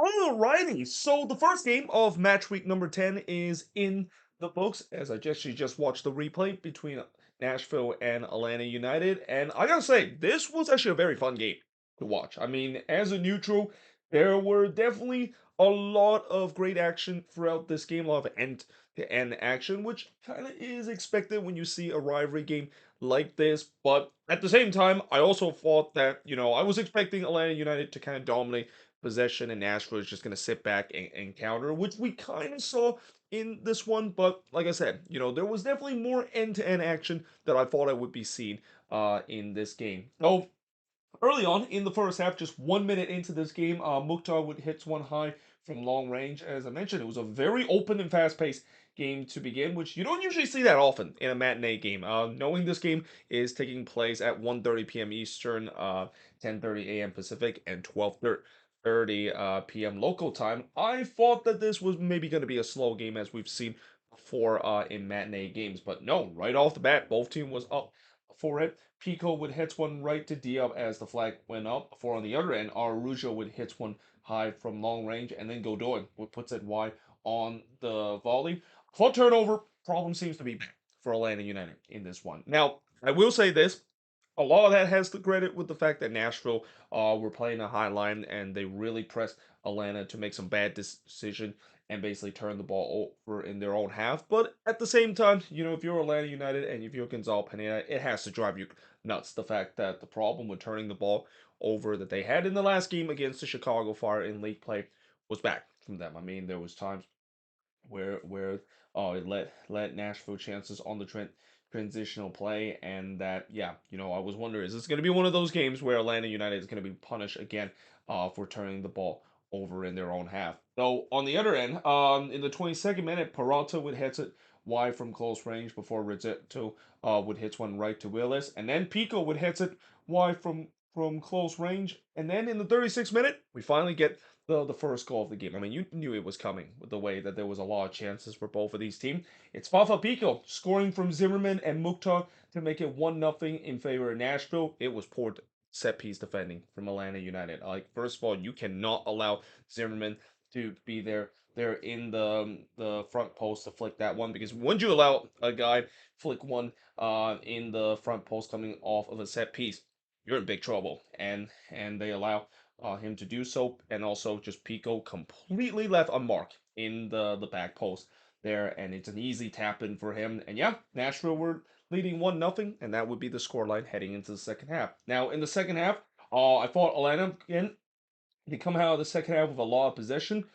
Alrighty, so the first game of match week number 10 is in the books, as I just watched the replay between Nashville and Atlanta United, and I gotta say, this was actually a very fun game to watch. I mean, as a neutral, there were definitely a lot of great action throughout this game, a lot of end-to-end action, which kind of is expected when you see a rivalry game like this, but at the same time, I also thought that, I was expecting Atlanta United to kind of dominate possession, and Nashville is just going to sit back and counter, which we kind of saw in this one. But like I said, there was definitely more end-to-end action that I thought I would be seeing in this game. So early on in the first half, just 1 minute into this game, Mukhtar would hit one high from long range. As I mentioned, it was a very open and fast-paced game to begin, which you don't usually see that often in a matinee game. Knowing this game is taking place at 1:30 p.m. Eastern, 10:30 a.m. Pacific, and 12:30 p.m. local time, I thought that this was maybe going to be a slow game as we've seen before in matinee games. But no, right off the bat, both team was up for it. Pico would hit one right to Diop as the flag went up. Before on the other end, Araujo would hit one high from long range, and then Godoy would puts it wide on the volley. Club turnover problem seems to be back for Atlanta United in this one. Now, I will say this. A lot of that has to credit with the fact that Nashville were playing a high line and they really pressed Atlanta to make some bad decision and basically turn the ball over in their own half. But at the same time, if you're Atlanta United and if you're Gonzalo Pineda, it has to drive you nuts. The fact that the problem with turning the ball over that they had in the last game against the Chicago Fire in league play was back from them. I mean, there was times where it let Nashville chances on the transitional play, and that, yeah, I was wondering, is this going to be one of those games where Atlanta United is going to be punished again for turning the ball over in their own half? So on the other end, in the 22nd minute, Peralta would hit it wide from close range before Rizzetto would hit one right to Willis, and then Pico would hit it wide from close range, and then in the 36th minute, we finally get the first goal of the game. I mean, you knew it was coming with the way that there was a lot of chances for both of these teams. It's Fafa Pico scoring from Zimmerman and Mukhtar to make it 1-0 in favor of Nashville. It was poor set piece defending from Atlanta United. Like, first of all, you cannot allow Zimmerman to be there in the front post to flick that one, because once you allow a guy flick one in the front post coming off of a set piece, you're in big trouble. And they allow him to do so, and also just Pico completely left unmarked in the back post there, and it's an easy tap in for him. And yeah, Nashville were leading 1-0, and that would be the scoreline heading into the second half. Now in the second half, I thought Atlanta again they come out of the second half with a lot of possession,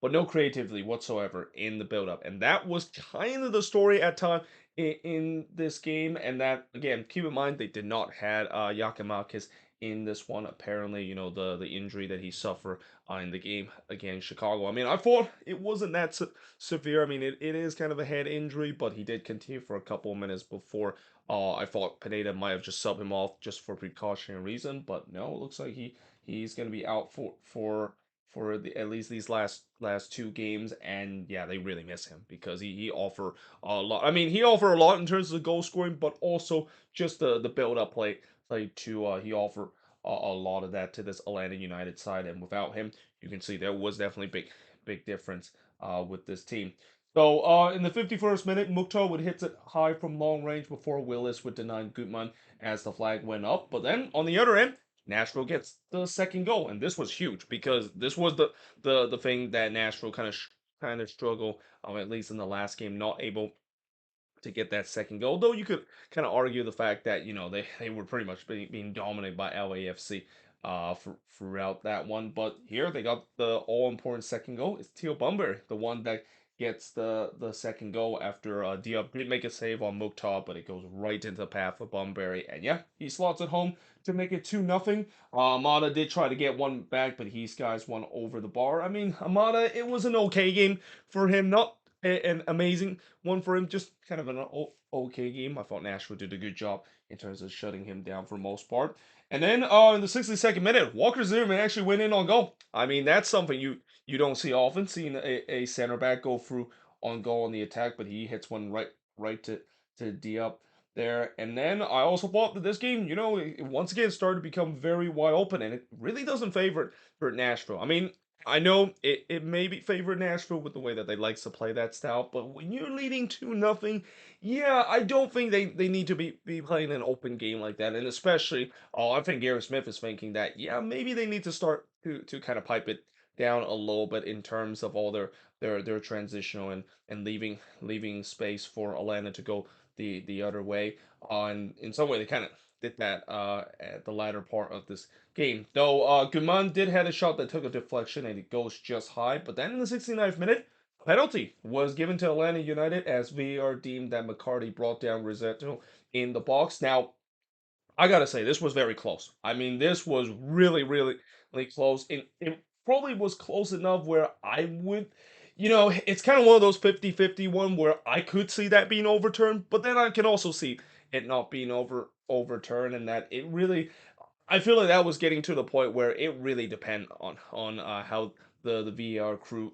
but no creativity whatsoever in the build-up. And that was kind of the story at time in this game. And that, again, keep in mind, they did not had Yakimakis in this one. Apparently, the injury that he suffered in the game against Chicago. I mean, I thought it wasn't that severe. I mean, it is kind of a head injury, but he did continue for a couple of minutes before I thought Pineda might have just subbed him off just for precautionary reason. But no, it looks like he's going to be out for at least these last two games. And yeah, they really miss him because he offer a lot. I mean, he offer a lot in terms of goal scoring, but also just the build up play to he offer a lot of that to this Atlanta United side. And without him, you can see there was definitely big difference with this team. So in the 51st minute, Mukhtar would hit it high from long range before Willis would deny Gutman as the flag went up. But then on the other end, Nashville gets the second goal, and this was huge because this was the thing that Nashville kind of struggled, at least in the last game, not able to get that second goal. Though you could kind of argue the fact that they were pretty much being dominated by LAFC throughout that one. But here they got the all important second goal. It's Teal Bunbury, the one that gets the second goal after Diop did make a save on Mukhtar, but it goes right into the path of Bunbury. And yeah, he slots it home to make it 2-0. Amada did try to get one back, but he skies one over the bar. I mean, Amada, it was an okay game for him. Not an amazing one for him, just kind of an okay game. I thought Nashville did a good job in terms of shutting him down for most part. And then in the 62nd minute, Walker Zimmerman actually went in on goal. I mean, that's something you don't see often, seeing a center back go through on goal on the attack, but he hits one right to Diop there. And then I also thought that this game, it once again started to become very wide open, and it really doesn't favor Nashville. I mean, I know it may be favored Nashville with the way that they like to play that style, but when you're leading 2-0, yeah, I don't think they need to be playing an open game like that. And especially, I think Gary Smith is thinking that, yeah, maybe they need to start to kind of pipe it down a little bit in terms of all their transitional and leaving space for Atlanta to go the other way. And in some way they kind of did that at the latter part of this game. Though Guman did have a shot that took a deflection and it goes just high, but then in the 69th minute, a penalty was given to Atlanta United as VAR deemed that McCarty brought down Rossetto in the box. Now, I gotta say, this was very close. I mean, this was really close. It probably was close enough where I would, it's kind of one of those 50-50 one where I could see that being overturned, but then I can also see it not being overturned and that it really I feel like that was getting to the point where it really depend on how the VAR crew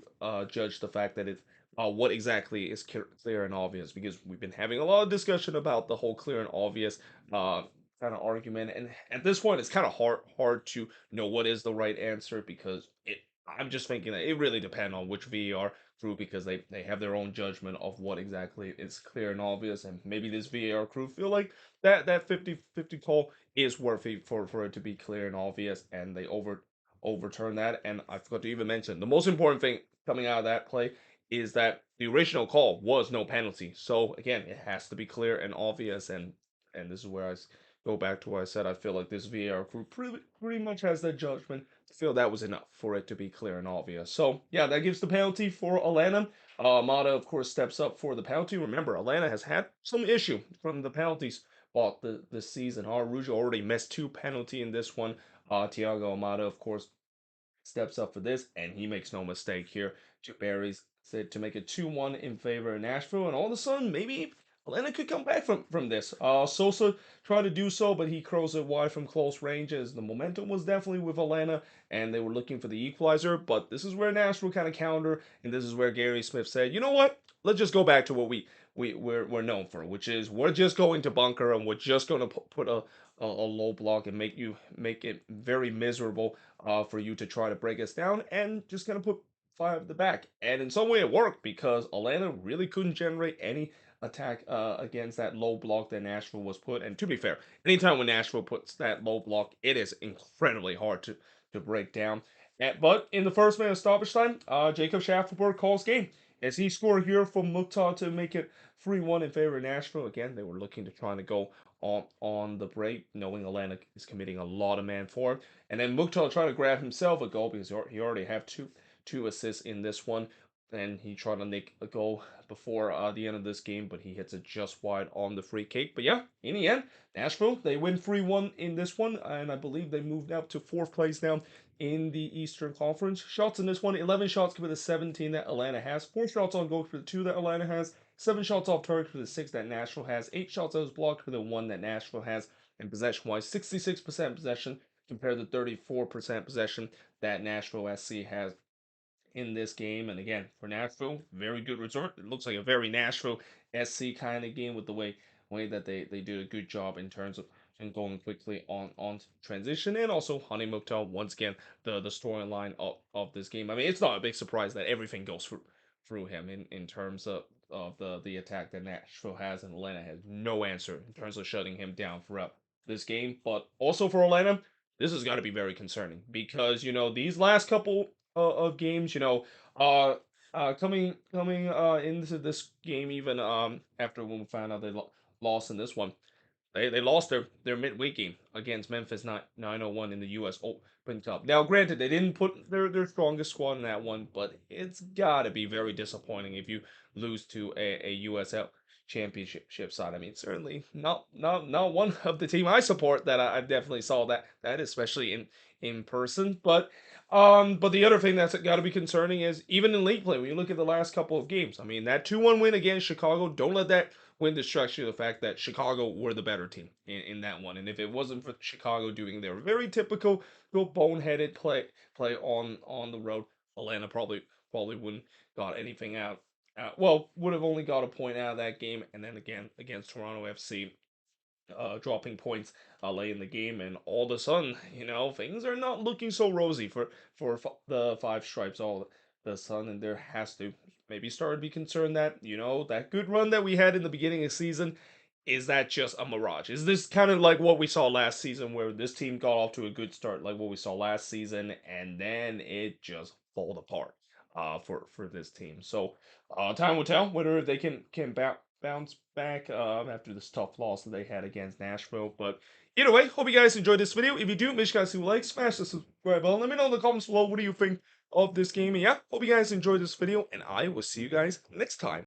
judge the fact that it what exactly is clear and obvious because we've been having a lot of discussion about the whole clear and obvious uh kind of argument and at this point it's kind of hard to know what is the right answer because it I'm just thinking that it really depends on which VAR crew because they have their own judgment of what exactly is clear and obvious and maybe this VAR crew feel like that 50-50 call is worthy for it to be clear and obvious, and they overturn that. And I forgot to even mention the most important thing coming out of that play is that the original call was no penalty. So again, it has to be clear and obvious, and this is where go back to what I said. I feel like this VAR crew pretty much has that judgment to feel that was enough for it to be clear and obvious. So yeah, that gives the penalty for Atlanta. Mata, of course, steps up for the penalty. Remember, Atlanta has had some issue from the penalties fought this season. Arujo already missed two penalty in this one. Thiago Amado, of course, steps up for this, and he makes no mistake here. Two berries said to make it 2-1 in favor of Nashville, and all of a sudden, maybe Atlanta could come back from this. Sosa tried to do so, but he curls it wide from close range as the momentum was definitely with Atlanta, and they were looking for the equalizer. But this is where Nashville kind of counter, and this is where Gary Smith said, you know what? Let's just go back to what we're known for, which is we're just going to bunker and we're just going to put a low block and make it very miserable for you to try to break us down and just kind of put five at the back. And in some way it worked because Atlanta really couldn't generate any attack against that low block that Nashville was put. And to be fair, anytime when Nashville puts that low block, it is incredibly hard to break down. But in the first minute of stoppage time, Jacob Schaffelberg calls game as he scored here from Mukhtar to make it 3-1 in favor of Nashville. Again, they were looking to try to go on the break, knowing Atlanta is committing a lot of man forward. And then Mukhtar trying to grab himself a goal because he already have two assists in this one. And he tried to make a goal before the end of this game, but he hits it just wide on the free kick. But yeah, in the end, Nashville, they win 3-1 in this one, and I believe they moved up to fourth place now in the Eastern Conference. Shots in this one, 11 shots compared to 17 that Atlanta has, 4 shots on goal for the 2 that Atlanta has, 7 shots off target for the 6 that Nashville has, 8 shots that was blocked for the 1 that Nashville has, and possession-wise, 66% possession compared to 34% possession that Nashville SC has in this game. And again, for Nashville, very good result. It looks like a very Nashville SC kind of game with the way that they did a good job in terms of and going quickly on transition and also Honey Mukhtar once again the storyline of this game. I mean, it's not a big surprise that everything goes through him in terms of the attack that Nashville has, and Atlanta has no answer in terms of shutting him down throughout this game. But also for Atlanta, this has got to be very concerning because these last couple of games, coming into this game, even after when we found out they lost in this one, they lost their midweek game against Memphis 901 in the U.S. Open Cup. Now, granted, they didn't put their strongest squad in that one, but it's got to be very disappointing if you lose to a USL championship side. I mean, certainly not one of the team I support that I definitely saw that especially in person. But the other thing that's got to be concerning is even in league play when you look at the last couple of games. I mean, that 2-1 win against Chicago. Don't let that win distract you the fact that Chicago were the better team in that one. And if it wasn't for Chicago doing their very typical boneheaded play on the road, Atlanta probably wouldn't got anything out. Well, would have only got a point out of that game, and then again against Toronto FC. dropping points late in the game, and all of a sudden, things are not looking so rosy for the Five Stripes all of the sudden, and there has to maybe start to be concerned that that good run that we had in the beginning of the season. Is that just a mirage? Is this kind of like what we saw last season, where this team got off to a good start, like what we saw last season, and then it just fall apart for this team? So time will tell whether they can bounce back after this tough loss that they had against Nashville. But either way, hope you guys enjoyed this video. If you do, make sure you guys to like, smash the subscribe button. Let me know in the comments below what do you think of this game. And yeah, hope you guys enjoyed this video, and I will see you guys next time.